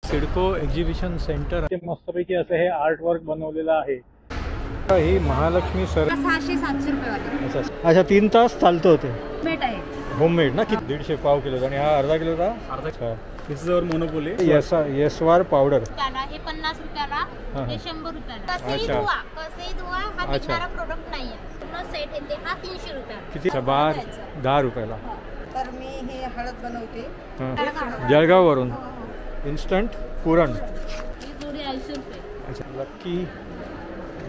CIDCO exhibition centre ते मस्तपैकी असं हे आर्ट वर्क बनवलेलं आहे। ही महालक्ष्मी सर 600-700 रुपये वाले। अच्छा 3 तास चालतं होते। मेट आहे होममेड ना? किती 150 पाव किलो आणि हा अर्धा किलोचा अर्धा किलोवर मोनोपोली येसवार पावडर हे 50 रुपयाला, हे 100 रुपयाला। कसई दुवा हा बिचारा प्रोडक्ट नाहीये, पूर्ण सेट येते हा 300 रुपयाला। किती? 10 रुपयाला। तर मी हे हळद बनवते जळगाव वरून इन्स्टंट पुरण। ही जोडी 80 रुपये। अच्छा लक्की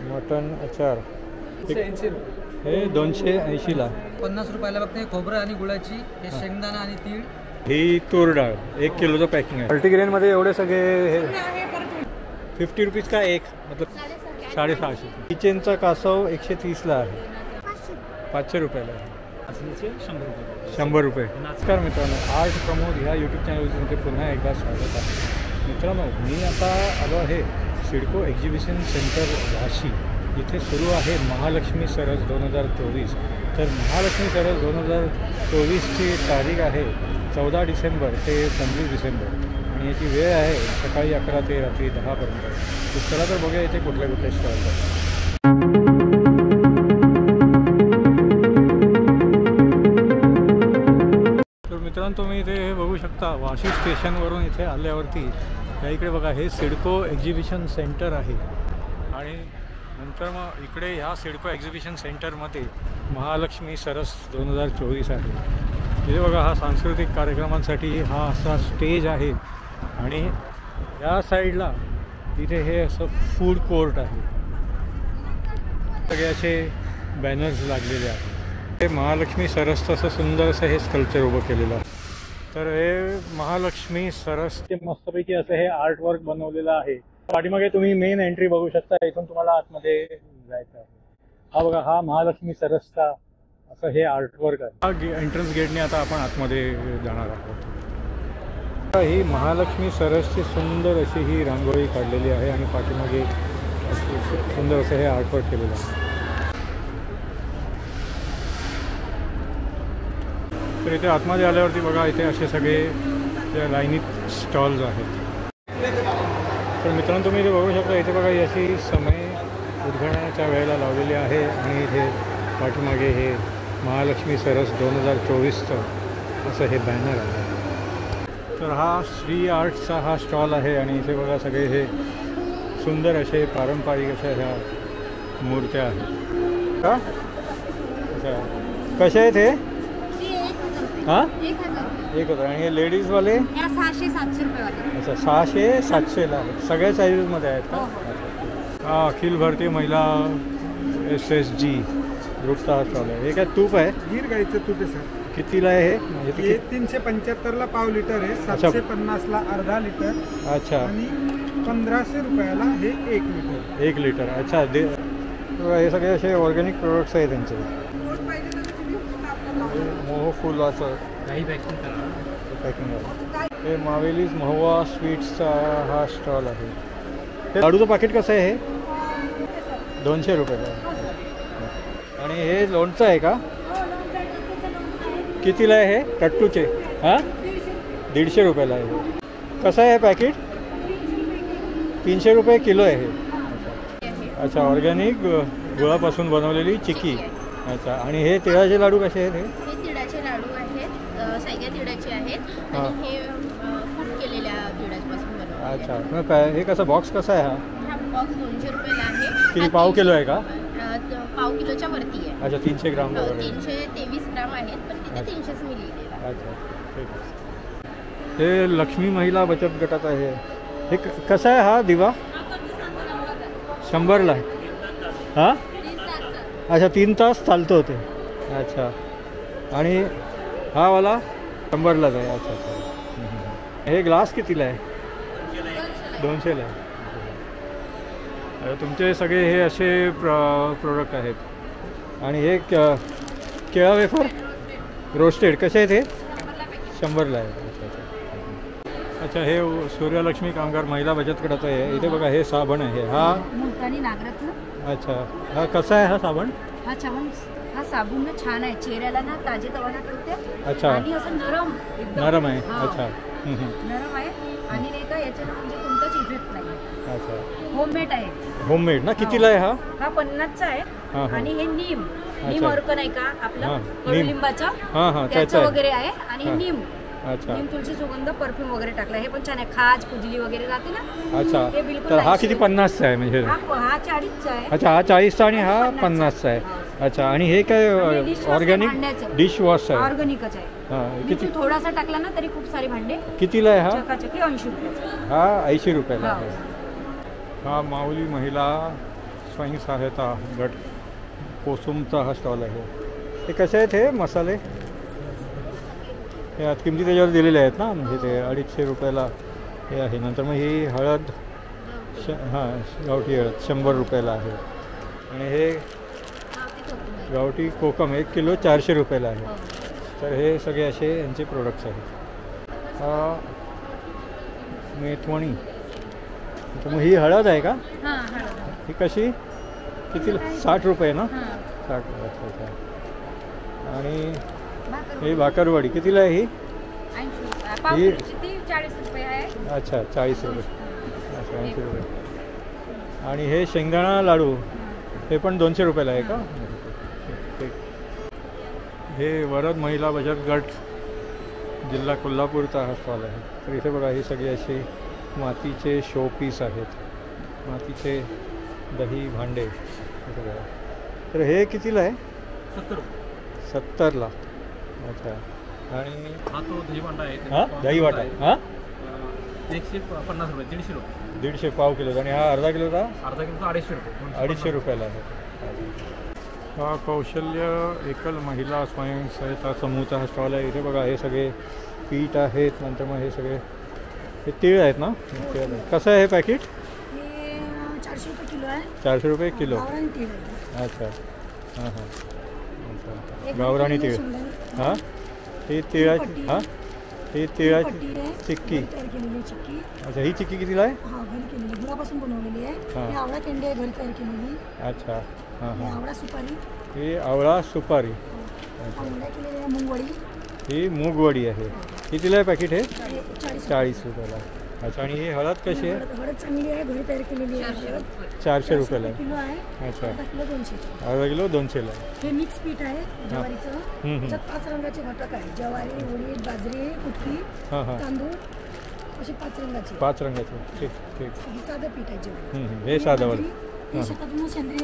मटन अचार 280 रुपये। हे 280 ला। 50 रुपयाला फक्त खोबरं आणि गुळाची, हे शेंगदाणा आणि तीळ। ही तूर डाळ 1 किलोचं पॅकिंग आहे। मल्टीग्रेन मध्ये एवढे सगळे हे 50 रुपीज का एक मतलब 650। किचनचा कासव 130 ला आहे, 500 रुपयाला आहे। 100 रुपये। नमस्कार मित्रांनो, आर्ट प्रमोद ह्या यूट्यूब चॅनलमध्ये पुन्हा एकदा स्वागत आहे। मित्रांनो मी आता आलो आहे सिडको एक्झिबिशन सेंटर वाशी, इथे सुरू आहे महालक्ष्मी सरस 2024। तर महालक्ष्मी सरस 2024ची तारीख आहे 14 डिसेंबर ते 25 डिसेंबर आणि याची वेळ आहे सकाळी 11 ते रात्री 10 पर्यंत। तर चला तर बघूया इथे कुठले कुठले स्टॉल आहेत। मित्रांनो तुम्ही इथे हे बघू शकता, वाशी स्टेशनवरून इथे आल्यावरती या इकडे बघा हे सिडको एक्झिबिशन सेंटर आहे आणि नंतर मग इकडे ह्या सिडको एक्झिबिशन सेंटरमध्ये महालक्ष्मी सरस 2024 आहे। इथे बघा हा सांस्कृतिक कार्यक्रमांसाठी हा असा स्टेज आहे आणि या साईडला तिथे हे असं फूड कोर्ट आहे, सगळे असे बॅनर्स लागलेले आहेत। ते महालक्ष्मी सरसचं असं सुंदर असं हे स्कल्पचर उभं केलेलं आहे। तर हे महालक्ष्मी सरस ते मस्तपैकी असं हे आर्ट वर्क बनवलेलं आहे। पाठीमागे तुम्ही मेन एंट्री बघू शकता, इथून तुम्हाला आतमध्ये जायचं आहे। हा बघा हा महालक्ष्मी सरसचा असं हे आर्ट वर्क आहे। हा एंट्रन्स गेटने आता आपण आतमध्ये जाणार आहोत। ही महालक्ष्मी सरसची सुंदर अशी ही रांगोळी काढलेली आहे आणि पाठीमागे सुंदर असं हे आर्ट वर्क केलेलं आहे। तर इथे आतमध्ये आल्यावरती बघा इथे असे सगळे त्या लाईनीत स्टॉल्स आहेत। तर मित्रांनो तुम्ही इथे बघू शकता, इथे बघा याची समय उद्घाटनाच्या वेळेला लावलेली आहे आणि इथे पाठीमागे हे महालक्ष्मी सरस 2024चं असं हे बॅनर आहे। तर हा श्री आर्टचा हा स्टॉल आहे आणि इथे बघा सगळे हे सुंदर असे पारंपरिक अशा ह्या मूर्त्या आहेत का? अच्छा कसे आहेत हे? हां 1000 आणि हे लेडीजवाले 600-700 रुपये वाले। अच्छा 600-700ला आहेत, सगळ्या साईजेसमध्ये आहेत का? हा अखिल भारतीय महिला SSG ग्रुपचा हा स्टॉल आहे। हे काय तूप आहे? गीर गाईचं तूप आहे सर। कितीला आहे हे? हे 375ला पाव लिटर आहे, 750ला अर्धा लिटर। अच्छा आणि 1500 रुपयाला हे 1 लिटर। 1 लिटर अच्छा हे सगळे असे ऑर्गॅनिक प्रोडक्ट्स आहेत त्यांचे। मोह फुलाचं काही पॅकिंग हे मावेलीज महुआ स्वीट्सचा हा स्टॉल आहे। हे लाडूचं पाकिट कसं आहे? हे 200 रुपयाला आणि हे लोणचं आहे का? कितीला आहे हे? टट्टूचे हां 150 रुपयाला आहे। कसं आहे पॅकेट? 300 रुपये किलो आहे हे। अच्छा ऑर्गॅनिक गुळापासून बनवलेली चिक्की। अच्छा आणि हे तिळाचे लाडू कसे आहेत? हे तिळाचे लाडू आहेत, सैग्या तिळाचे आहेत आणि हे कूट केलेल्या तिळापासून बनवलेले। अच्छा मग हे कसं बॉक्स कसा आहे? हा बॉक्स 200 रुपयाला आहे। किती पाव किलो आहे का? पाव किलोच्या वरती आहे। अच्छा 300 ग्राम 323 ग्राम आहेत, पण तिथे 300च मिली आहे। अच्छा ठीक आहे। हे लक्ष्मी महिला बचत गटाचं आहे। हे कसं आहे हा दिवा? 100ला आहे। हां अच्छा 3 तास चालतं होते। अच्छा आणि हा वाला 100लाच आहे। अच्छा अच्छा हे ग्लास कितीला आहे? 200ला आहे। तुमचे सगळे हे असे प्रोडक्ट आहेत आणि हे केळा वेफर रोस्टेड कसे आहेत? हे 100ला आहे। अच्छा अच्छा अच्छा हे सूर्यलक्ष्मी कामगार महिला बचत गटाचं आहे। इथे बघा हे साबण आहे, हा मुलतानी नागरत्न। अच्छा हा कसा आहे हा साबण? हा साबण ना छान आहे, चेहऱ्याला ना ताजेतवाना ठेवते। अच्छा आणि असं नरम आहे। अच्छा नरम आहे आणि नाही का याच्यानं म्हणजे कोणताच इफेक्ट नाही. अच्छा, होममेड आहे. होममेड ना. कितीला आहे हा? हा 50चा आहे. हा, हा. आणि हे नीम अच्छा. अर्क नाही का आपलं हा, कडुलिंबाचं, हां हां, त्याचं त्याचं आहे. वगैरे आहे. आणि हे हा. नीम अच्छा, तुळशी सुगंध परफ्यूम वगैरे टाकला. हे पण छान आहे. खाज खुजली वगैरे जाते ना. अच्छा. ते बिलकुल तर हा नाही. किती 50चा आहे म्हणजे? हा 40चा आहे. अच्छा, हा 40चा आणि हा 50चा आहे. अच्छा, आणि हे काय आणि dish wash ऑर्गॅनिक आहे, भांड्याचं. डिश वॉश आहे? ऑर्गॅनिकच आहे. हां, किती किती थोडासा टाकला ना तरी खूप सारे भांडे. कितीला आहे हा? चकाचकी 80 रुपयाचे. हा 80 रुपयाला हा. आहे. हा माऊली महिला स्वयंसहायता गट कोसुमचा हा स्टॉल आहे. हे कसे आहेत हे मसाले? हे आज किमती त्याच्यावर दिलेले आहेत ना, म्हणजे ते 250 रुपयाला हे आहे. नंतर मग ही हळद हां गावठी हळद 100 रुपयाला आहे. आणि हे गावठी कोकम 1 किलो 400 रुपयाला आहे. तर हे सगळे असे यांचे प्रोडक्ट्स आहेत. हा मेथवणी. तर मग ही हळद आहे का? हा हळद. ही कशी किती? 60 रुपये ना? 60. अच्छा अच्छा. आणि ही भाकरवडी कितीला आहे ही? 80 रुपये. पावभाजीची ती 40 रुपये आहे. अच्छा 40 रुपये. अच्छा 80 रुपये. आणि हे शेंगदाणा लाडू हे पण 200 रुपयाला आहे का? ठीक. हे वरद महिला बचत गट जिल्हा कोल्हापूरचा हा स्टॉल आहे. तर इथे बघा ही सगळी अशी मातीचे शो पीस आहेत. मातीचे दही भांडे हे सगळं. तर हे कितीला आहे? 70ला. अच्छा. आणि हा तो दही भांडा आहे. हां दही वाटा हां 150 रुपये, 150 रुपये. 150 पाव किलोचा. आणि हा अर्धा किलोचा? अर्धा किलो 250 रुपये. 250 रुपयाला आहे. हा कौशल्य एकल महिला स्वयंसहायता समूहचा हा स्टॉल आहे. इथे बघा हे सगळे पीठ आहेत. नंतर मग हे सगळे हे तीळ आहेत ना. तीळ आहे. कसं आहे हे पॅकेट? हे 400 रुपये किलो आहे. 400 रुपये किलो. गावरान तीळ आहे. अच्छा हां हां. अच्छा गावरानी तीळ. हां ही तिळाची हां ही तिळाची चिक्की. अच्छा ही चिक्की कितीला आहे? हा घरी केलेली गुळापासून बनवलेली आहे. हां. ही आवळा केंडी आहे घरी तयार केलेली. अच्छा हां ही हां. आवळा सुपारी. ही आवळा सुपारी. आवळा केलेली आहे. मुंगवडी ही मूगवडी आहे. कितीला आहे पॅकेट हे? 40 रुपयाला. अच्छा. आणि ही हळद कशी आहे? हळद चांगली आहे घरी तयार केलेली आहे. 400 रुपयाला आहे. किलो आहे. अच्छा अर्धा किलो 200. अर्धा किलो 200ला आहे. हे मिक्स पीठ आहे ज्वारीचं. हम्म. त्याच्यात 5 रंगाचे घटक आहे. ज्वारी, उडीद, बाजरी, कुट्टी, हां हां तांदूळ असे 5 रंगाचे. 5 रंगाचे. ठीक ठीक. हे साधं पीठ आहे ज्वारी. हे साधावर. हे शेतातून सेंद्रिय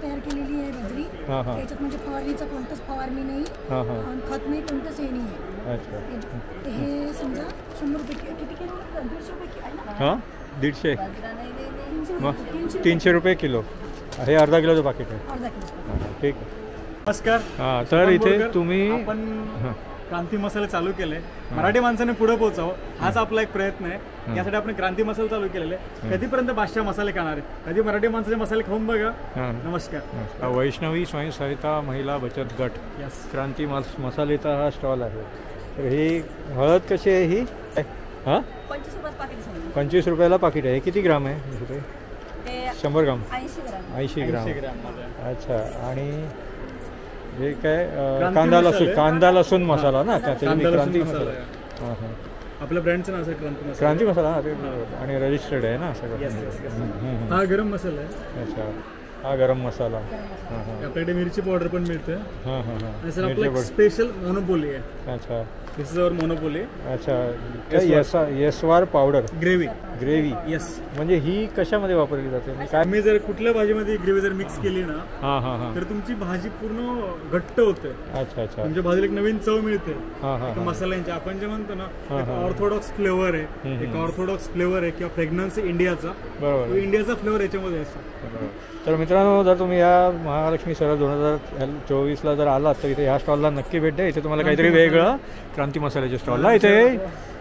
तयार केलेली आहे बाजरी. हां हां त्याच्यात म्हणजे फवारणीचं कोणतंच फवारणी नाही. हां हां. आणि खत नाही कोणतंच हे नाही आहे. अच्छा हे समजा 100 रुपये किती किलो? 150 रुपये किलो आहे ना. हां 150. 300 मग रुपये. 300 रुपये किलो. हे अर्धा किलोचं पाकिट आहे. अर्धा किलो. हां ठीक आहे. नमस्कार. हां तर इथे तुम्ही आपण हां क्रांती मसाले चालू केले. मराठी माणसाने पुढे पोहोचावं हाच आपला एक प्रयत्न आहे. यासाठी आपण क्रांती मसाले चालू केलेले. कधीपर्यंत बादशाह मसाले खाणार आहे? कधी मराठी माणसाचे मसाले खाऊन बघा. हां नमस्कार. वैष्णवी स्वयंसहायता महिला बचत गट यस. क्रांती मसालेचा हा स्टॉल आहे. तर ही हळद कशी आहे ही? हां 25 रुपयात पाकिट आहे. 25 रुपयाला पाकिट आहे. किती ग्राम आहे इथे? ते 100 ग्राम. 80 ग्राम. 80 ग्राम. 80 ग्राम. अच्छा. आणि हे काय क्रांती कांदा लसूण मसाले. कांदा लसूण मसाला ना त्याचे कांदा लसूण क्रांती मसाला मसाला. आहे. हां हां. आपल्या ब्रँडचं नाव आहे क्रांती मसाला. क्रांती मसाला हां ते आणि रजिस्टर्ड आहे ना सगळं. Yes, yes, yes. हम्म, हम्म. हा गरम मसाला आहे. अच्छा हा गरम मसाला. हां हां आपल्याकडे मिरची पावडर पण मिळते. हां हां हां. आणि सर आपलं मिरची एक पावडर. स्पेशल मोनोपोली आहे. अच्छा दिस इज अवर मोनोपोली अच्छा. येसवार पावडर ग्रेव्ही. Gravy yes. म्हणजे ही कशामध्ये वापरली जाते? काय? तुम्ही जर कुठल्या भाजीमध्ये ग्रेव्ही जर मिक्स केली ना हां हां हां. तर तुमची भाजी पूर्ण घट्ट होते. अच्छा अच्छा. तुमच्या भाजीला एक नवीन चव मिळते. हां हां एक हां. मसाल्यांची आपण जे म्हणतो ना हां, एक हां. ऑर्थोडॉक्स फ्लेवर आहे. हम्म, एक हम्म. ऑर्थोडॉक्स फ्लेवर आहे किंवा फ्रेग्रन्स इंडियाचा. बरोबर. तो इंडियाचा फ्लेवर याच्यामध्ये असतो. बरोबर. तर मित्रांनो जर तुम्ही या महालक्ष्मी सरस 2024ला जर आलात तर इथे ह्या स्टॉलला नक्की भेट द्या. इथे तुम्हाला काहीतरी वेगळं क्रांती मसाल्याच्या स्टॉलला इथे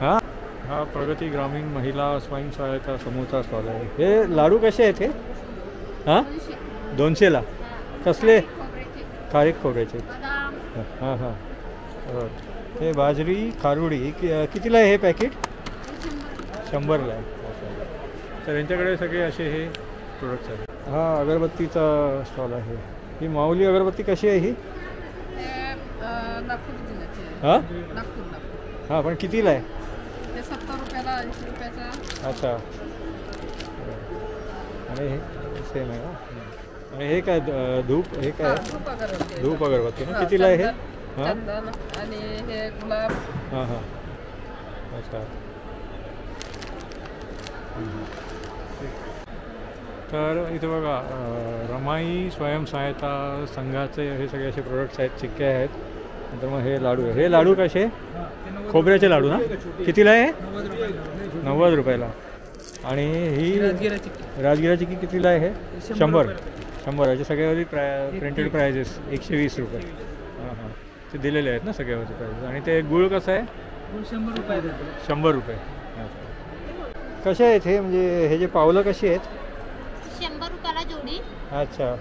हां हा प्रगती ग्रामीण महिला स्वयंसहायता समूहचा स्टॉल आहे. हे लाडू कसे आहेत हे? हां 200ला. कसले? खारीक खोबऱ्याचे. हां हां बरोबर. हे बाजरी खारुडी कितीला आहे हे पॅकेट? 100ला आहे. तर यांच्याकडे सगळे असे हे प्रोडक्ट्स आहेत. हा अगरबत्तीचा स्टॉल आहे. ही माऊली अगरबत्ती कशी आहे ही? नागपूर जिल्ह्याची आहे. हां नागपूर. हां पण कितीला आहे? हे 70 रुपयाला 80 रुपयाचा. अच्छा. आणि हे सेम आहे का? आणि हे काय धूप हे काय धूप अगरबत्ती. धूप अगरबत्ती ना कितीला आहे हे? हां चंदन आणि हे गुलाब. हां हां. अच्छा. तर इथे बघा रमाई स्वयंसहायता संघाचे हे सगळे असे प्रोडक्ट्स आहेत, चिक्के आहेत. नंतर मग हे लाडू आहे. हे लाडू कसे? खोबऱ्याचे लाडू ना? कितीला आहे? 90 रुपयाला. आणि ही राजगिरा चिक्की कितीला आहे? 100 याचे सगळ्यावरती प्रिंटेड प्राइजेस 120 रुपये. हां हां ते दिलेले आहेत ना सगळ्यावरती प्राइजेस. आणि ते गुळ कसं आहे? 100 रुपये देतो. 100 रुपये. कसे आहेत हे? म्हणजे हे जे पावलं कशी आहेत? 100 रुपयाला जोडी. अच्छा.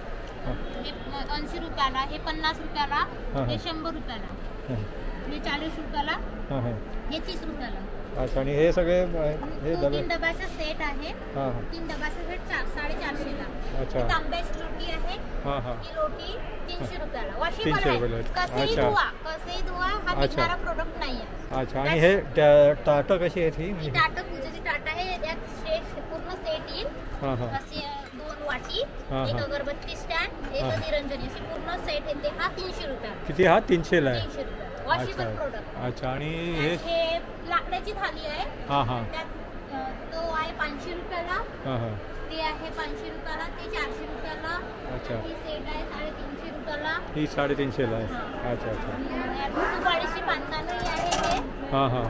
हे 80 रुपयाला, हे 50 रुपयाला, हां. हे 100 रुपयाला, हे 40 रुपयाला, हां हां. हे 30 रुपयाला. अच्छा. आणि हे सगळे हे डबे? 3 डब्याचा सेट आहे. हां हां. 3 डब्याचा सेट 450 ला. अच्छा. ही तांब्याची रोटी आहे. हां हां. ही रोटी 300 रुपयाला. 300 वॉशेबल रुपयाला आहे. आहे. कसेही अच्छा. धुवा हा अच्छा. टिकणारा प्रोडक्ट नाही आहे. अच्छा. आणि हे ताटं कशी आहेत ही? ही ताटं पूजेची ताटं आहे. यात पूर्ण सेट येईल. हां हां. असे 2 वाटी, हां, एक हां. अगरबत्ती स्टँड, एक हां. निरंजनी, अशी पूर्ण सेट येते. हा 300 रुपयाला. किती? हा 300ला आहे. 300 रुपयाला. वॉशेबल अच्छा. प्रोडक्ट. अच्छा. आणि हे लाकडाची थाली आहे. हां हां. त्यात तो आहे 500 रुपयाला. हां हां. ते आहे 500 रुपयाला, ते 400 रुपयाला. अच्छा. ही सेट आहे 350 रुपयाला. ही 350ला आहे. अच्छा अच्छा. सुपारीची पानदाणी आहे हे. हां हां.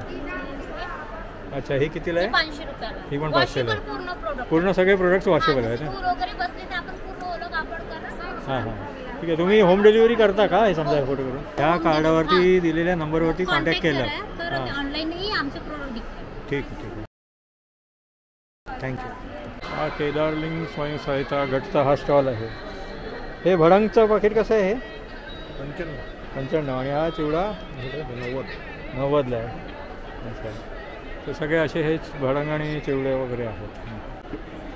अच्छा. हे कितीला हे आहे? 500 रुपयाला. ही पण 500 ला वॉशेबल आहे. पूर्ण प्रोडक्ट. पूर्ण सगळे प्रोडक्ट्स वॉशेबल आहेत ना? धूळ वगैरे बसले तर आपण पूर्ण ओलं कापड करा. हां हां. ठीक आहे. तुम्ही होम डिलिव्हरी करता का हे समजा फोटो करून? ह्या कार्डावरती दिलेल्या नंबरवरती कॉन्टॅक्ट केला. तर हां. ऑनलाईनही आमचे प्रोडक्ट विकतात. ठीक आहे ठीक आहे. थँक्यू. हा केदारलिंग स्वयंसहायता गटचा हा स्टॉल आहे. हे भडंगचं पाकिट कसं आहे हे? 95. आणि हा चिवडा 90ला आहे. अच्छा. तर सगळे असे हेच भडंग आणि चिवडे वगैरे आहेत.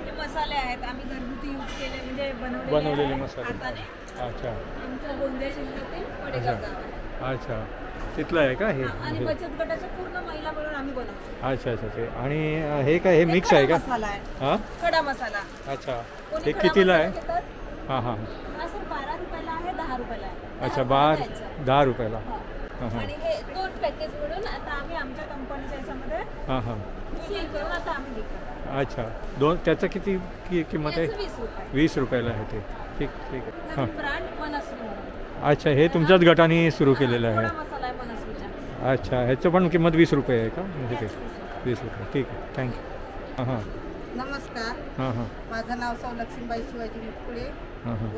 हे मसाले आहेत आम्ही घरगुती यूज केले म्हणजे बनवलेले मसाले. हाताने. अच्छा आमच्या गोंदिया जिल्ह्यातील वडेगाव गाव आहे. अच्छा. तिथलं आहे का हे? आणि बचत गटाच्या पूर्ण महिला मिळून आम्ही बनवतो. अच्छा अच्छा. ते आणि हे काय हे मिक्स आहे का? मसाला आहे. हां. खडा मसाला. अच्छा. कोणी हे खडा कितीला मसाला आहे? घेतात. हां हां. हा सर 12 रुपयाला आहे, 10 रुपयाला आहे. अच्छा. 10 रुपयाला. हां हां. आणि हे 2 पॅकेज मिळून आता आम्ही आमच्या कंपनीच्या याच्यामध्ये हां हां. सील करून आता आम्ही विकतो. अच्छा. त्याचं किती किंमत आहे? याचं 20 रुपये. 20 रुपयाला आहे ते. ठीक ठीक आहे. हां. नवीन ब्रँड मनस्वी म्हणून. अच्छा. हे तुमच्याच गटाने सुरू केलेलं खडा आहे? मसाला आहे मनस्वीचा. अच्छा. ह्याचं पण किंमत 20 रुपये आहे का? म्हणजे ते 20 रुपये. ठीक आहे. थँक्यू. हां हां. नमस्कार. हां हां. माझं नाव सौ लक्ष्मीबाई शिवाजी मुटकुळे. हां हां.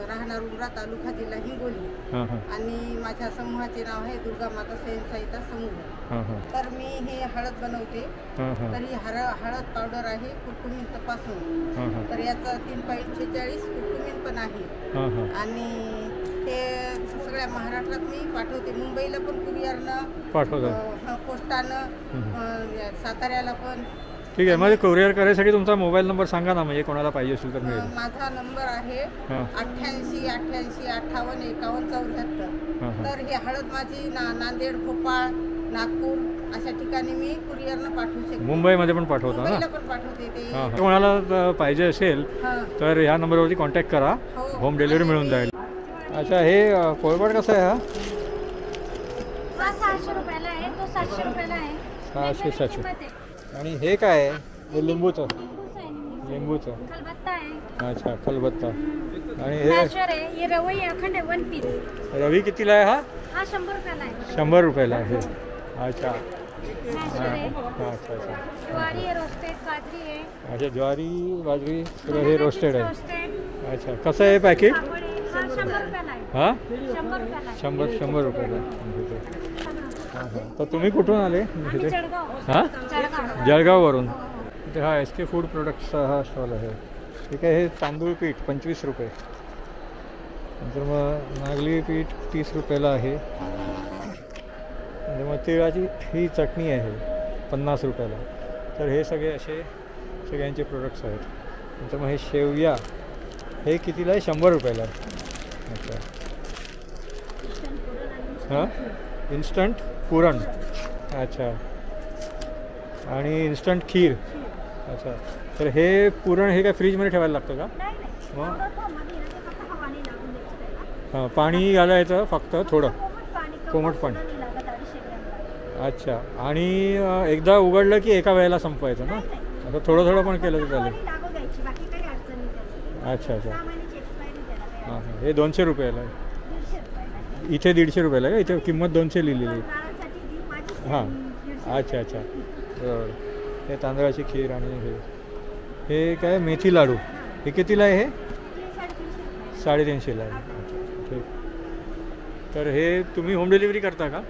राहणार उमरा तालुका जिल्हा हिंगोली. हां हां. आणि माझ्या समूहाचे नाव आहे दुर्गा माता स्वयंसहायता समूह. हां हां. तर मी हे हळद बनवते. हां हां. तर ही हळद पावडर आहे कुरकुमीन तपासून. हां हां. तर याचं 3.46 कुरकुमीन पण आहे. हां हां. आणि हे सगळ्या महाराष्ट्रात मी पाठवते. मुंबईला पण कुरिअरनं पाठवतात. पोस्टानं साताऱ्याला पण. ठीक आहे. म्हणजे कुरिअर करायसाठी तुमचा मोबाईल नंबर सांगा ना, म्हणजे कोणाला पाहिजे असेल तर मिळेल. माझा नंबर आहे हां. 88 88 58 51 74. हां हां. तर हे हळद माझी नांदेड, भोपाळ, नागपूर अशा ठिकाणी मी कुरिअरनं पाठवू शकते. मुंबईमध्ये पण पाठवता ना? मुंबईला पण पाठवते ते. हां हां. कोणाला पाहिजे असेल हां. तर ह्या नंबरवरती कॉन्टॅक्ट करा. हो. होम डिलिव्हरी मिळून जाईल. अच्छा. हे पोळपाट कसं आहे हा? हा 600 रुपयाला आहे, तो 700 रुपयाला आहे. 600 700. किंमत आहे. आणि हे काय आहे? हे लिंबूचं. लिंबूचं आहे, लिंबू. लिंबूचं. खलबत्ता आहे. अच्छा. खलबत्ता. आणि हे मॅशर आहे, हे रवई अखंड आहे 1 पीस. रवी कितीला आहे हा? हा 100 रुपयाला आहे. 100 रुपयाला आहे. अच्छा. मॅशर आहे. हां. अच्छा अच्छा. ज्वारी आहे, रोस्टेड बाजरी आहे. अच्छा. ज्वारी बाजरी सगळं हे रोस्टेड आहे. रोस्टेड अच्छा. कसं आहे पॅकेट? पापड आहे. हा 100 रुपयाला आहे. हां. 100 रुपयाला आहे. 100 रुपयाला. हां हां. तर तुम्ही कुठून आले? आम्ही इथे जळगाव. हां. जळगाव. जळगाववरून. इथे हा SK फूड प्रोडक्ट्सचा हा स्टॉल आहे. ठीक आहे. हे तांदूळ पीठ 25 रुपये. नंतर मग नागली पीठ 30 रुपयाला आहे. आणि मग तिळाची ही चटणी आहे 50 रुपयाला. तर हे सगळे असे सगळ्यांचे प्रोडक्ट्स आहेत. नंतर मग हे शेवया हे कितीला आहे? 100 रुपयाला आहे. अच्छा. हां. इन्स्टंट पुरण. अच्छा. आणि इन्स्टंट खीर. अच्छा, तर हे पुरण हे काय फ्रीजमध्ये ठेवायला लागतं का? नाही नाही मग? एवढं फॉर्ममध्ये येणं ते फक्त हवाने लागून द्यायचं त्याला. हां, पाणी घालायचं फक्त थोडं. कोमट कोमट पाणी पाणी. नाही लागत 250 ग्रॅम. अच्छा, आणि एकदा उघडलं की एका वेळेला संपवायचं ना? आता थोडं थोडं पण केलं तर चालेल. पाणी लागू द्यायची, बाकी काही अडचण नाही त्याला. अच्छा अच्छा. 6 महिन्याची एक्सपायरी त्याला काही हां हां, हे 200 रुपयाला आहे. 150 रुपयाला. इथे 150 रुपयाला आहे का? इथे किंमत 200 लिहिलेली आहे. नारळासाठी ती माझी हां, 150 अच्छा अच्छा, बरोबर. हे तांदळाची खीर आणि हे काय मेथी लाडू. हे कितीला आहे? हे 350ला आहे. ठीक. तर हे तुम्ही होम डिलिव्हरी करता का?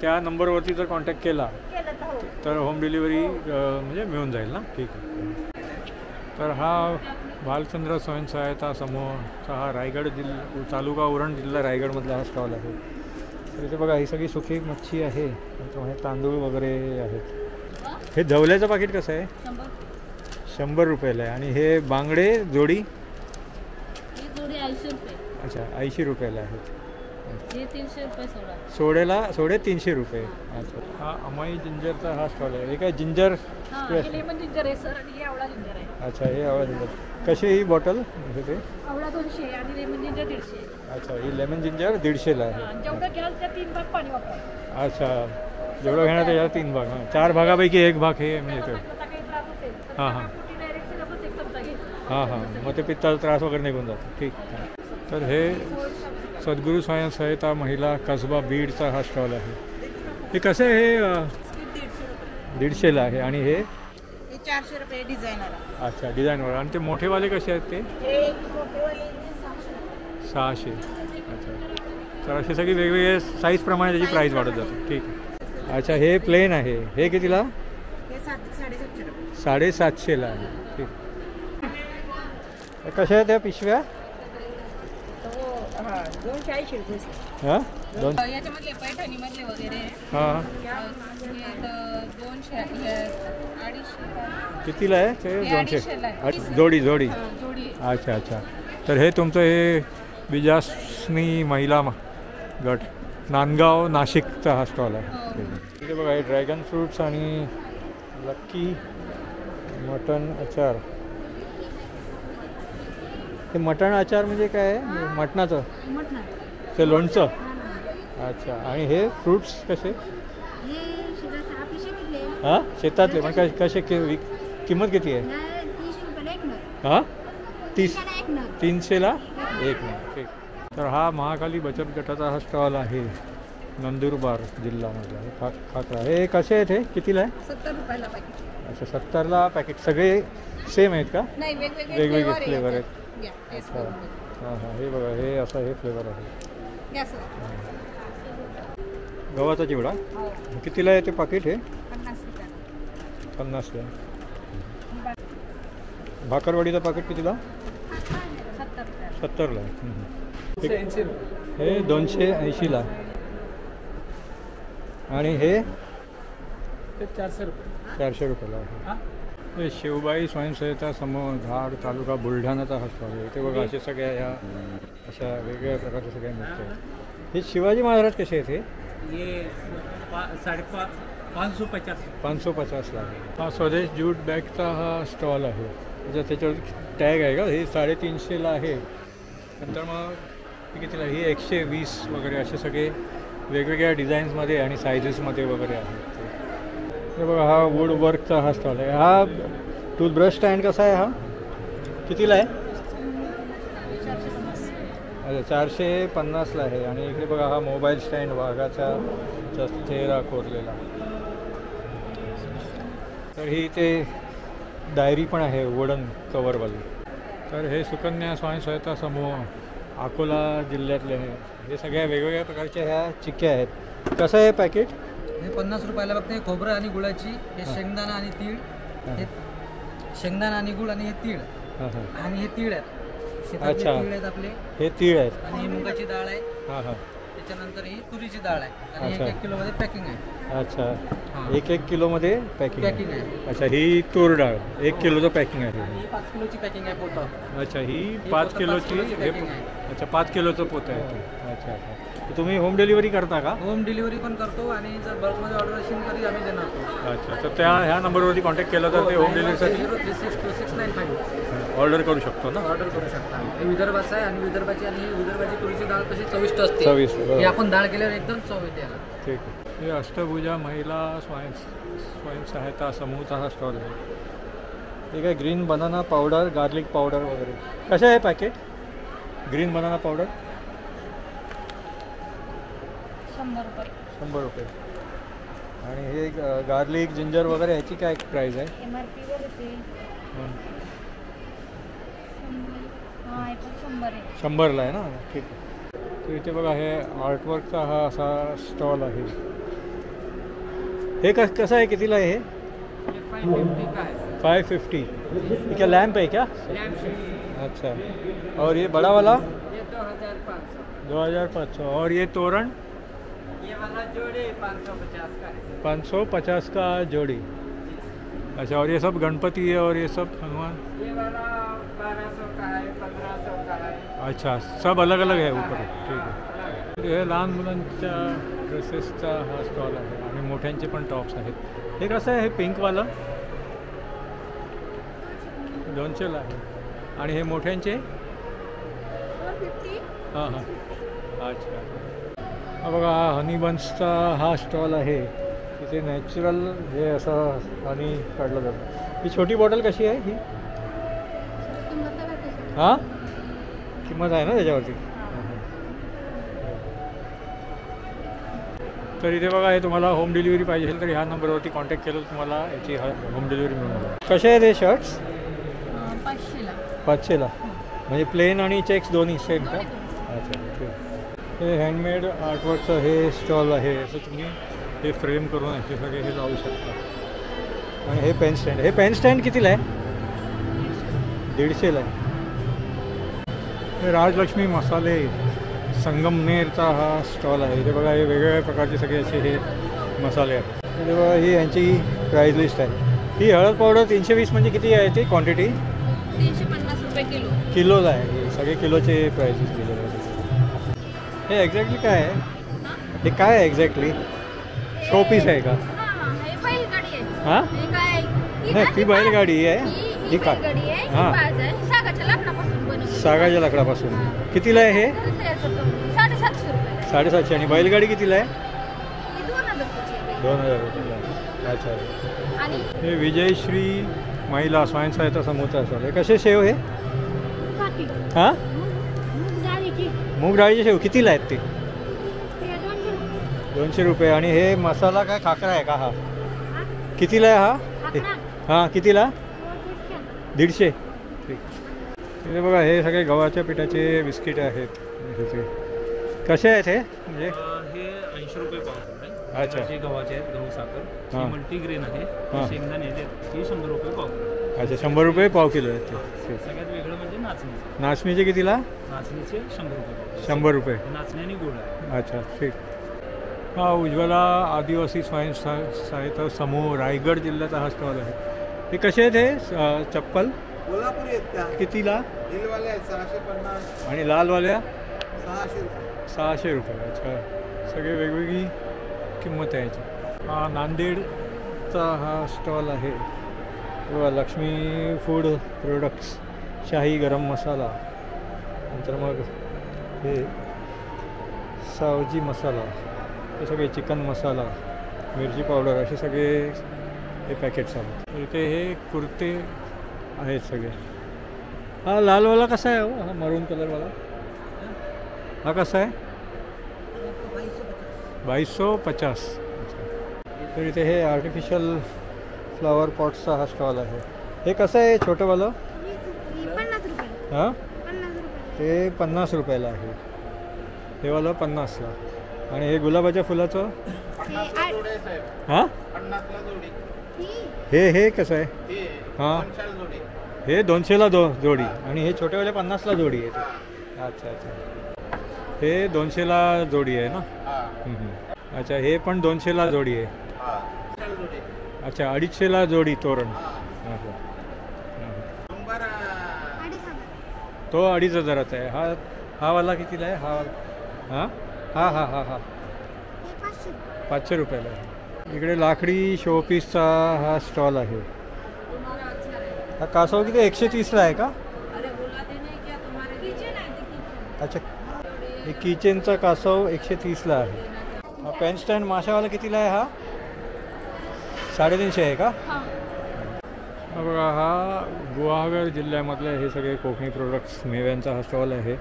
त्या नंबरवरती जर कॉन्टॅक्ट केला केलं तर हो. तर होम डिलिव्हरी म्हणजे मिळून जाईल ना? ठीक आहे. तर हा बालचंद्र स्वयंसहायता समूहाचा हा रायगड तालुका उरण जिल्हा रायगडमधला हा स्टॉल आहे. तर इथे बघा ही सगळी सुकी मच्छी आहे, हे तांदूळ वगैरे आहेत. हे जवल्याचं पाकिट कसं आहे? 100 रुपयाला आहे. आणि हे बांगडे जोडी? ही जोडी 80 रुपये. अच्छा, 80 रुपयाला आहेत. हे 300 रुपये सोडा. सोडे 300 रुपये. अच्छा, हा अमाई जिंजरचा हा स्टॉल आहे. हे काय जिंजर? लेमन जिंजर आहे सर, आणि हे आवळा जिंजर आहे. अच्छा, हे आवळा जिंजर. कशी ही बॉटल? ते आवळा 200 आणि लेमन जिंजर 150. अच्छा, ही लेमन जिंजर 150ला आहे. जेवढं घ्याल त्या 3 भाग पाणी वापरा. अच्छा, जेवढं घेणार त्याच्या 3 भाग. हां, 4 भागापैकी 1 भाग हे मिळतं. हां हां हां हां, मग ते पित्ताचा त्रास वगैरे निघून जातो. ठीक. तर हे सद्गुरू स्वयंसहायता महिला कसबा बीडचा हा स्टॉल आहे. हे कसं आहे? हे 150ला आहे. आणि हे 400 रुपये डिझायनर. अच्छा, डिझाईनवर. आणि ते मोठेवाले कसे आहेत? ते हे मोठेवाले 600. 600. अच्छा, तर असे सगळी वेगवेगळे साईजप्रमाणे त्याची प्राईस वाढत जाते. ठीक आहे. अच्छा, हे प्लेन आहे. हे कितीला? हे 750 रुपये. 750ला आहे. ठीक. कशा आहेत त्या पिशव्या? 280 रुपये. हां, 2. याच्यामधले पैठणीमधले वगैरे हां, 200 250 कितीला आहे ते? हे 200 250ला आहे. जोडी. जोडी. अच्छा अच्छा. तर हे तुमचं हे विजासनी महिला गट नांदगाव नाशिकचा हा स्टॉल आहे. इथे बघा हे ड्रॅगन फ्रूट्स आणि लक्की मटण अचार. हे मटण अचार म्हणजे काय आहे? मटणाचं ते लोणचं. अच्छा, आणि हे फ्रूट्स कसे? हां, शेतातले. पण कसे किंमत किती आहे? 30 रुपयाला एक नग. हां, 30. 300ला एक. 1 नग. ठीक. तर हा महाकाली बचत गटाचा हा स्टॉल आहे नंदुरबार जिल्ह्यामधला. हे खाकरा. हे कसे आहेत? हे कितीला आहे? 70 रुपयाला पाकिट. अच्छा, 70ला पॅकेट. सगळे सेम आहेत का? नाही, वेगवेगळे फ्लेवर आहेत. घ्या, टेस्ट अच्छा. करून बघा. हां हां, हे बघा हे असं हे फ्लेवर आहे. घ्या सर. गव्हाचा चिवडा कितीला आहे ते पाकिट? हे 50 रुपयाला. 50ला. भाकरवडीचं पाकिट कितीला? 70 रुपयाला. 70ला आहे. 280 रुपये. हे 280ला. आणि हे ते 400 रुपये. 400 रुपयाला आहे. हे शिवबाई स्वयंसहायता समूह धाड तालुका बुलढाणाचा हा स्टॉल आहे. इथे बघा अशा सगळ्या ह्या अशा वेगवेगळ्या प्रकारच्या सगळ्या मिळत आहेत. हे शिवाजी महाराज कसे आहेत? हे ये 550 550ला आहे. हा स्वदेश ज्यूट बॅगचा हा स्टॉल आहे. त्याच्यावर टॅग आहे का? हे 350ला आहे. नंतर मग हे कितीला? ही 120 वगैरे असे सगळे वेगवेगळ्या डिझाईन्समध्ये आणि सायझेसमध्ये वगैरे आहेत. हे बघा हा वूड वर्कचा हा स्टॉल आहे. हा टूथब्रश स्टँड कसा आहे? हा कितीला आहे? अच्छा, 450ला आहे. आणि इकडे बघा हा मोबाईल स्टँड वाघाचा चेहरा कोरलेला. तर ही ते डायरी पण आहे वुडन कवरवाली. तर हे सुकन्या स्वयंसहायता समूह अकोला जिल्ह्यातले आहे. हे सगळ्या वेगवेगळ्या प्रकारच्या ह्या चिक्क्या आहेत. कसं आहे पॅकेट? हे 50 रुपयाला फक्त. हे खोबरं आणि गुळाची, हे शेंगदाणा आणि तीळ, हे शेंगदाणा आणि गुळ, आणि हे तीळ, हां हां. आणि हे तीळ आहेत. शेतातले अच्छा. तीळ आहेत आपले. हे तीळ आहेत. आणि ही मुगाची डाळ आहे. हां हां. त्याच्यानंतर ही तुरीची डाळ आहे. आणि अच्छा. 1 किलोमध्ये पॅकिंग आहे. अच्छा, हां. 1 किलोमध्ये पॅकिंग पॅकिंग आहे. अच्छा, ही तूर डाळ 1 किलोचं पॅकिंग आहे. ही 5 किलोची पॅकिंग आहे पोतं. अच्छा, ही ही 5 पोतं किलोची. 5 किलोची हे पॅकिंग आहे. अच्छा, 5 किलोचं पोतं आहे. अच्छा अच्छा. तुम्ही होम डिलिव्हरी करता का? होम डिलिव्हरी पण करतो आणि जर बल्कमध्ये ऑर्डर असेल तरी आम्ही देणार. अच्छा, तर ह्या नंबरवरती कॉन्टॅक्ट केला तर ते होम डिलिव्हरीसाठी 0362626995 ऑर्डर करू शकतो ना? ऑर्डर करू शकता. हे विदर्भाचं आहे आणि विदर्भाची तुरीची डाळ कशी चविष्ट असते. चविष्ट, बरोबर. ही आपण डाळ केल्यावर एकदम चव येते याला. ठीक आहे. हे अष्टभुजा महिला स्वयंसहायता समूहाचा हा स्टॉल आहे. ठीक आहे. Green banana powder, garlic powder वगैरे कसे आहे पॅकेट? ग्रीन बनाना पावडर 100 रुपये. आणि हे गार्लिक जिंजर वगैरे ह्याची काय प्राईस आहे? MRP वर येते 100ला आहे ना? ठीक आहे. तर इथे बघा हे आर्टवर्कचा हा असा स्टॉल आहे. हे कसं आहे, कितीला आहे हे? 550. ये क्या लैंप है क्या? अच्छा. और ये बड़ा वाला? ये 2500. 2500. और ये तोरण? ये वाला जोड़ी 550 का है. 550 का जोड़ी. अच्छा. और ये सब गणपति है और ये सब हनुमान? ये वाला 1200 का है, 1500 का है. अच्छा, सब अलग अलग आहे ऊपर. ठीक आहे. हे लहान मुलांच्या ड्रेसेसचा हा स्टॉल आहे आणि मोठ्यांचे पण टॉप्स आहेत. हे कसं आहे हे पिंकवालं? 200ला आहे. आणि हे मोठ्यांचे? 450. हां हां. अच्छा. हा बघा हा हनीबन्सचा हा स्टॉल आहे. तिथे नॅचरल हे असं हनी काढलं जातं. ही छोटी बॉटल कशी आहे ही? हां, किंमत आहे ना त्याच्यावरती? तर इथे बघा हे तुम्हाला होम डिलिव्हरी पाहिजे असेल तर ह्या नंबरवरती कॉन्टॅक्ट केलं तर तुम्हाला याची होम डिलिव्हरी मिळून जाईल. कसे आहेत हे शर्ट्स? 500ला. म्हणजे प्लेन आणि चेक्स दोन्ही सेम का? अच्छा, ठीक. हे हँडमेड आर्टवर्कचं हे स्टॉल आहे. असं तुम्ही हे फ्रेम करून असे सगळे हे लावू शकता. आणि हे पेन स्टँड. हे पेन स्टँड कितीला आहे? 150ला आहे. हे राजलक्ष्मी मसाले संगमनेरचा हा स्टॉल आहे. इथे बघा हे वेगवेगळ्या प्रकारचे सगळे असे हे मसाले आहेत. इथे बघा ही यांची प्राईस लिस्ट आहे. ही हळद पावडर 320 म्हणजे किती आहे ती क्वांटिटी? 350 रुपये किलो. किलोला आहे. हे सगळे किलोचे प्राईसेस दिलेले आहेत. हे एक्झॅक्टली काय आहे? हे काय आहे एक्झॅक्टली? शो पीस आहे का? हे बैलगाडी आहे. हां, हे काय? नाही ती बैलगाडी आहे. ही काय? बैलगाडी आहे. हां, सागाच्या लाकडापासून बनवली. सागाच्या लाकडापासून. कितीला आहे हे? 750 रुपये. 750. आणि बैलगाडी कितीला आहे? 2000 रुपये. 2000 रुपये. अच्छा. आणि हे विजयश्री महिला स्वयंसहायता समूहाचा असेल. हे कसे शेव हे? हां, मूग डाळीचे शेव कितीला आहेत ते? 200 रुपये. आणि हे मसाला काय खाकरा आहे का हा? कितीला आहे हा? हां, कितीला? 150. ठीक. हे बघा हे सगळे गव्हाच्या पिठाचे बिस्किट आहेत. कसे आहेत हे? म्हणजे हे 80 रुपये पाव आहे. अच्छा. जे गव्हाचे आहेत, गहू साखर. हां. ही मल्टीग्रेन आहे. हां. शेंगदाणे आहेत, ही 100 रुपये पाव. अच्छा, 100 रुपये पाव किलो आहेत ते. ठीक. सगळ्यात वेगळं म्हणजे नाचणी. नाचणीचे कितीला? नाचणीचे 100 रुपये. 100 रुपये. नाचणी आणि गोड आहे. अच्छा, ठीक. हा उज्ज्वला आदिवासी स्वयंसहायता समूह रायगड जिल्ह्याचा हा स्टॉल आहे. हे कसे आहेत हे चप्पल? कोल्हापुरी आहेत त्या. कितीला? हिलवाल्या आहेत 650. आणि लालवाल्या? 600 रुपये. 600 रुपये. अच्छा, सगळे वेगवेगळी किंमत आहे याची. हा नांदेडचा हा स्टॉल आहे. बघा लक्ष्मी फूड प्रोडक्ट्स, शाही गरम मसाला, नंतर मग हे सावजी मसाला, हे सगळे चिकन मसाला, मिरची पावडर असे सगळे हे पॅकेट्स आहेत. इथे हे कुर्ते आहेत सगळे. हा लालवाला कसा आहे हो? हा मरून कलरवाला हा कसा आहे? 2250. तर इथे हे आर्टिफिशियल फ्लॉवर पॉट्सचा हा स्टॉल आहे. हे कसं आहे छोटंवालं? 50 रुपये. हां, 50 रुपये. ते 50 रुपयाला आहे. हे वालं 50ला. आणि हे गुलाबाच्या फुलाचं? हां, 50ला जोडी. हे कसं आहे? हां, हे 200ला जोडी. आणि हे छोटेवाले 50ला जोडी आहे. अच्छा अच्छा, हे 200ला जोडी आहे ना? अच्छा, हे पण 200ला जोडी आहे. अच्छा, 250ला जोडी तोरण. तो 2500चा आहे. हा वाला कितीला आहे? हा हां हां हां हां हे 500 रुपये. 500 रुपयाला आहे. इकडे लाकडी शोपीसचा हा स्टॉल आहे. हा कासव किती 130ला आहे का? अच्छा, हे किचनचा कासव 130ला आहे. हा पेन स्टँड माशावाला कितीला आहे? हा 350 आहे का? हा बघा, हा गुहागर जिल्ह्यामधले हे सगळे कोकणी प्रोडक्ट्स मेव्यांचा हा स्टॉल आहे.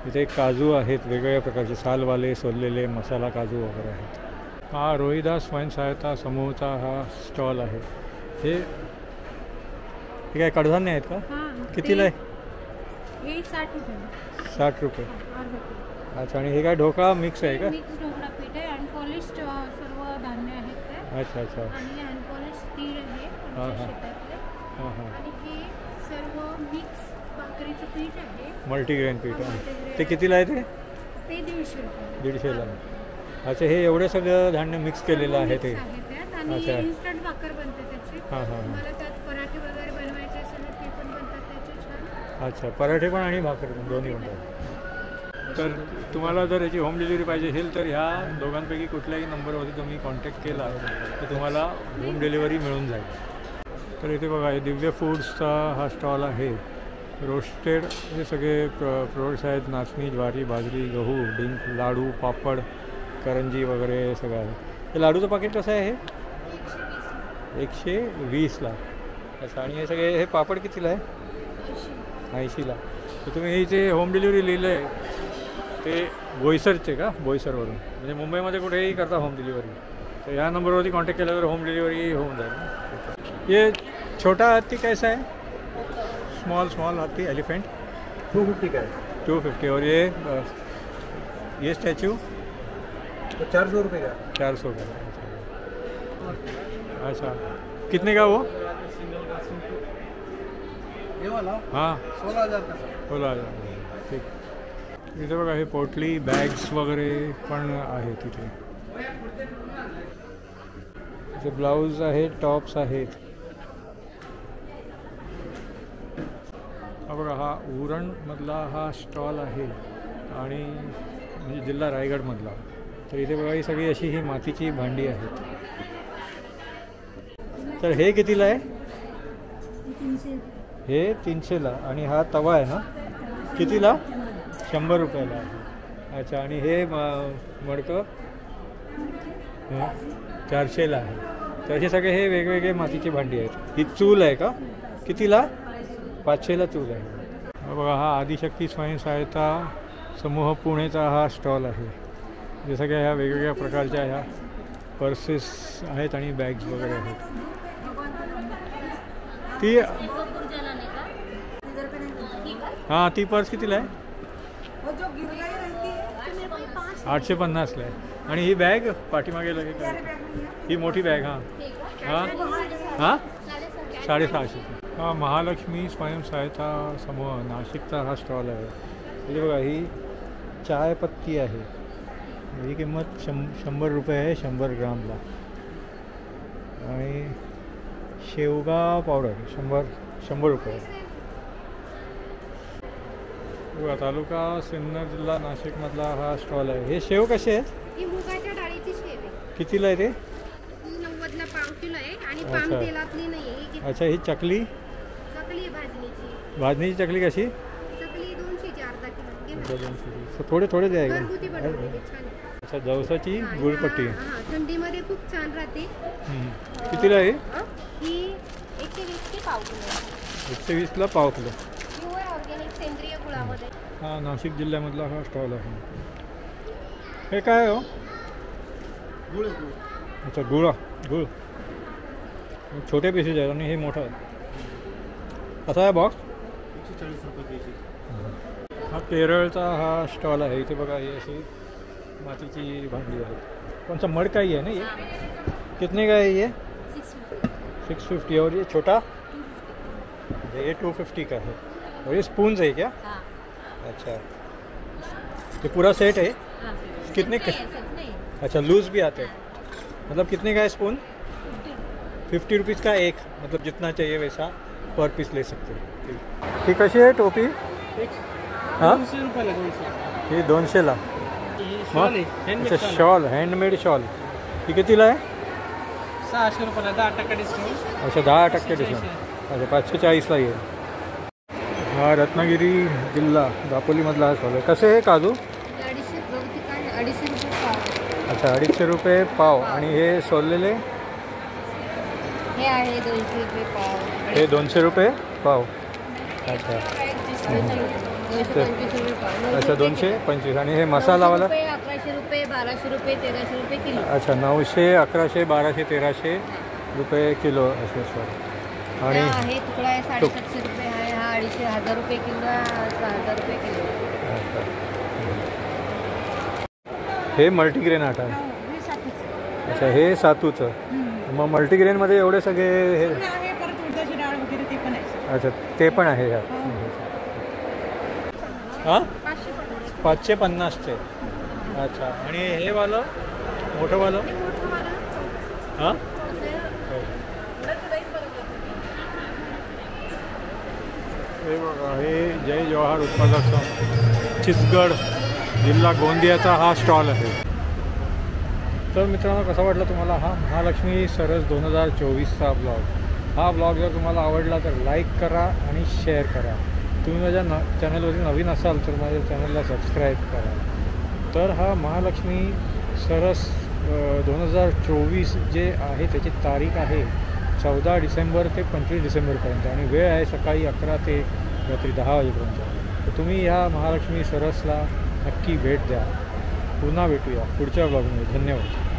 इथे काजू आहेत वेगवेगळ्या प्रकारचे, सालवाले, सोललेले, मसाला काजू वगैरे आहेत. हा रोहिदास स्वयंसहायता समूहाचा हा स्टॉल आहे. हे काय कडधान्य आहेत का? कितीला आहे? हे 60 रुपये. 60 रुपये. अच्छा, आणि हे काय ढोकळा मिक्स आहे का? मिक्स ढोकळा पीठ आहे, अनपॉलिश्ड सर्व धान्य आहेत ते. अच्छा अच्छा. आणि अनपॉलिश्ड तीळ आहे हां आमच्या हां शेतातले. हां हां. आणि हे सर्व मिक्स भाकरीचं पीठ आहे. मल्टीग्रेन पीठ आहे. ते कितीला आहे ते? ते 150 रुपये. 150ला. अच्छा, हे एवढे सगळं धान्य मिक्स केलेलं आहे ते. आणि अच्छा. इन्स्टंट भाकर बनते त्याची. हां हां. मला त्यात पराठे वगैरे बनवायचे असेल तर ते पण बनतात त्याचे छान. अच्छा, पराठे पण आणि भाकर पण दोन्ही बनतात. तर तुम्हाला जर याची होम डिलिव्हरी पाहिजे असेल तर ह्या दोघांपैकी कुठल्याही नंबरवरती तुम्ही कॉन्टॅक्ट केला तर तुम्हाला होम डिलिव्हरी मिळून जाईल. तर इथे बघा, हे दिव्य फूड्सचा हा स्टॉल आहे. रोस्टेड हे सगळे प्रोडक्ट्स आहेत. नाचणी, ज्वारी, बाजरी, गहू, डिंक, लाडू, पापड, करंजी वगैरे सगळं आहे. हे लाडूचं पाकिट कसं आहे? हे 120ला. अच्छा, आणि हे सगळे हे पापड कितीला आहे? 80ला. तर तुम्ही इथे होम डिलिव्हरी लिहिलं आहे ते बोईसरचे का? बोईसरवरून म्हणजे मुंबईमध्ये कुठेही करता होम डिलिव्हरी. तर ह्या नंबरवरती कॉन्टॅक्ट केला तर होम डिलिव्हरी होऊन जाईल. ये छोटा हत्ती कैसा है? स्मॉल हाथी एलिफेंट 250 का है. 250. और ये स्टैचू तो 400 रुपये का. 400 का. अच्छा, कितने का वो? ये वाला हां 16,000 का. 16,000. ठीक. इथे बघा, हे पोटली बॅग्स वगैरे पण आहे तिथे. इथे ब्लाऊज आहेत, टॉप्स आहेत. हा बघा, हा उरणमधला हा स्टॉल आहे आणि म्हणजे जिल्हा रायगडमधला. तर इथे बघा, ही सगळी अशी ही मातीची भांडी आहेत. तर हे कितीला आहे? हे 300ला. आणि हा तवा आहे ना, कितीला? 100 रुपयाला आहे. अच्छा, आणि हे मडकं 400ला आहे. तर हे सगळे हे वेगवेगळे मातीची भांडी आहेत. ही चूल आहे का? कितीला? 500ला चूल आहे. बघा, हा आदिशक्ती स्वयंसहायता समूह पुणेचा हा स्टॉल आहे. जे सगळ्या ह्या वेगवेगळ्या प्रकारच्या ह्या पर्सेस आहेत आणि बॅग्स वगैरे आहेत. ती हां, ती पर्स कितीला आहे? 850ला आहे. आणि ही बॅग पाठीमागे लगे काय? ही मोठी बॅग. हां हां हां 650. हा महालक्ष्मी स्वयंसहायता समूह नाशिकचा हा स्टॉल आहे. म्हणजे बघा, ही चायपत्ती आहे. ही किंमत 100 रुपये आहे 100 ग्रामला. आणि शेवगा पावडर 100 रुपये. बघा, तालुका सिन्नर, जिल्हा नाशिकमधला हा स्टॉल आहे. हे शेव कसे आहेत? ही मुगाच्या डाळीची शेव आहे. कितीला आहे ते? 90ला पाव किलो आहे आणि अच्छा. पाम तेलातली नाही आहे. अच्छा, ही चकली चकली भाजणीची. भाजणीची चकली कशी? चकली 200ची अर्धा किलो. 200. थोडे थोडे द्या. घरगुती बनवलेली छान आहे. अच्छा, जवसाची गुळपट्टी. हां, थंडीमध्ये खूप छान राहते. कितीला आहे? ही 120 ची पाव किलो. 120ला पाव किलो. प्युअर ऑर्गॅनिक सेंद्रिय गुळामध्ये. हा नाशिक जिल्ह्यामधला हा स्टॉल आहे. हे काय हो? गुळ. अच्छा, गुळ छोटे पीसेस आहेत आणि हे मोठं आहे. कसा आहे बॉक्स? 140 रुपये केजी. हा केरळचा हा स्टॉल आहे. इथे बघा, ही अशी मातीची भांडी आहे. कौन सा मड का ही है ना ये? कितने का है ये? 650. और ये छोटा? ये 250 का है. और ये स्पून्स है क्या? अच्छा, ये पूरा सेट है? कितने का? अच्छा, लूज भी आते हैं. मतलब कितने का है स्पून? 50 रुपीज़ का एक. मतलब जितना चाहिए वैसा पर पीस ले सकते हो. ही कशी आहे टोपी? हां 200 रुपयाला. 200. ही 200ला. ही अच्छा शॉल, हँडमेड शॉल. ही कितीला आहे? 600 रुपयाला 10% डिस्काउंट. अच्छा 10% डिस्काउंट. अच्छा 540ला येईल. हा रत्नागिरी जिल्हा दापोलीमधला हा शॉल आहे. कसे आहे काजू? 250 रुपये पाव. अच्छा 250 रुपये पाव. आणि हे सोललेले हे आहे 200 रुपये पाव. हे 200 रुपये पाव. अच्छा 225 रुपये पाव. अच्छा 225. आणि हे मसालावाला 1100 रुपये 1200 रुपये 1300 रुपये किलो. अच्छा 900, 1100, 1200, 1300 रुपये किलो असे शॉल. आणि आहे तुकडा आहे 750 रुपये आहे. हा 250 1000 रुपये किलो आहे. 6000 रुपये किलो. हे मल्टीग्रेन आटा आहे. हे सातूचं. अच्छा हे सातूचं. मग मल्टीग्रेनमध्ये एवढे सगळे हे आहे परत उडदाची डाळ वगैरे ते पण आहे. अच्छा ते पण आहे ह्यात. हां 550चे. अच्छा आणि हे वालं मोठंवालं हां हे बघा हे जय जवाहर उत्पादक संघ चिचगड जिल्हा गोंदियाचा हा स्टॉल आहे. तर मित्रांनो कसा वाटला तुम्हाला हा महालक्ष्मी सरस 2024चा ब्लॉग. हा ब्लॉग जर तुम्हाला आवडला तर लाईक करा आणि शेअर करा. तुम्ही माझ्या चॅनलवरती नवीन असाल तर माझ्या चॅनलला सबस्क्राईब करा. तर हा महालक्ष्मी सरस 2024 जे आहे त्याची तारीख आहे 14 डिसेंबर ते 25 डिसेंबरपर्यंत आणि वेळ आहे सकाळी 11 ते रात्री 10 वाजेपर्यंत. तर तुम्ही ह्या महालक्ष्मी सरसला नक्की भेट द्या. पुन्हा भेटूया पुढच्या ब्लॉगमध्ये. धन्यवाद.